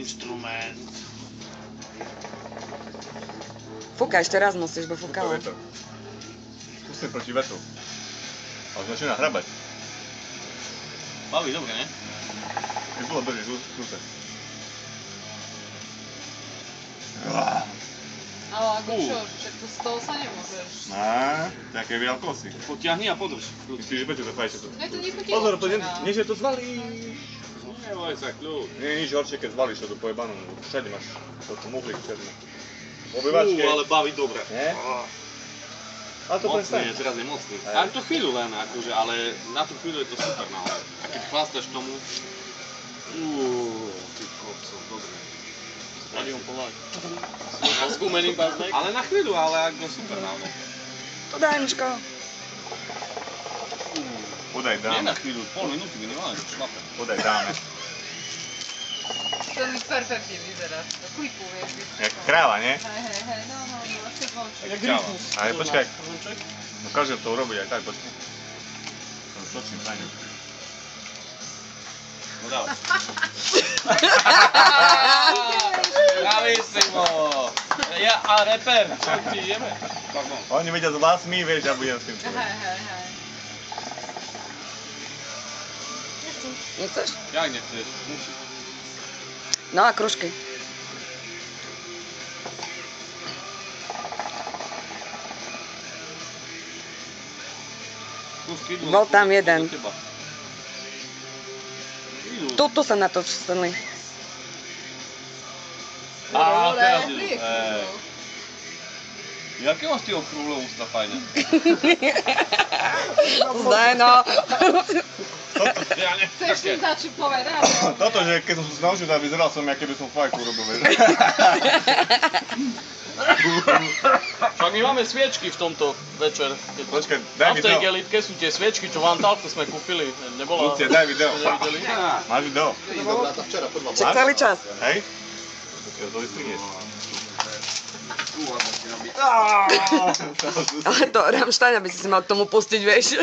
instrument. Fúka, ešte raz musíš, bo fúkalo. Skúsim proti vetru. Ale začína hrabať. Baví, dobre, ne? Keď bolo drží, skúse. Ale ako čo, však to z toho sa nemôžeš. Také viaľ kosy. Potiahni a podrž. Myslíš, že bude to fajče to? Ne, to nechutí. Pozor, to nie, že to zvalí. Neboj sa, kľud. Nie je nič horšie, keď zvalíš to do pojebanú. Všade máš toto muhlík černé. V obývačke. Ale baví dobre. Nie? Ale to Mocný prestane. je, teraz je mocný. Ale to chvíľu len, akože, ale na tú chvíľu je to super naozaj. A keď chlastáš tomu... Ty kopcov, dobre. Stadion Polák. S gumeným bazmek. Ale na chvíľu, ale ako super naozaj. To daj, Miško. Podaj dáme. Nie na chvíľu, pol minúty minimálne, šlape. Podaj dáme. To mi perfektne vyzerá. To klipu, vieš. Jak kráva, nie? Hej, no, asi vonček. Jak kráva. Ale počkaj. Dokážem to urobiť aj tak, počkaj. To už točím, fajne. No dávaj. Bravissimo! Ja a reper, čo ti ideme? Pardon. Oni vedia s vlasmi, vieš, ja budem s tým človek. Hej. Nechceš? Jak nechceš? Musíš. No a kružky. Bol tam jeden. Tu sa natočili. Á, teraz idú. Jaké máš ty okrúhle ústa, fajne? Zdaj, no. Ja nechcem Chceš také. mi začať povedať? Toto, že keď som sa naučil, tak vyzeral som, aké by som fajku urobil, vieš. Však my máme sviečky v tomto večer. Počkaj, daj A v tej video. gelitke sú tie sviečky, čo v Antálku sme kúpili. Nebola... Lucia, daj video. Ste nevideli? Máš video? Však celý čas. Hej? Počkaj, to vystrihneš. Ale to Rammstein, aby si si mal k tomu pustiť, vieš.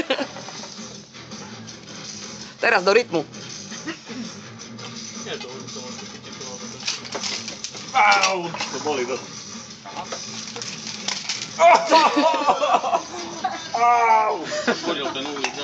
Teraz do rytmu. Nie, to môžete chytiť. Au! To boli dosť. Chodil ten ulic.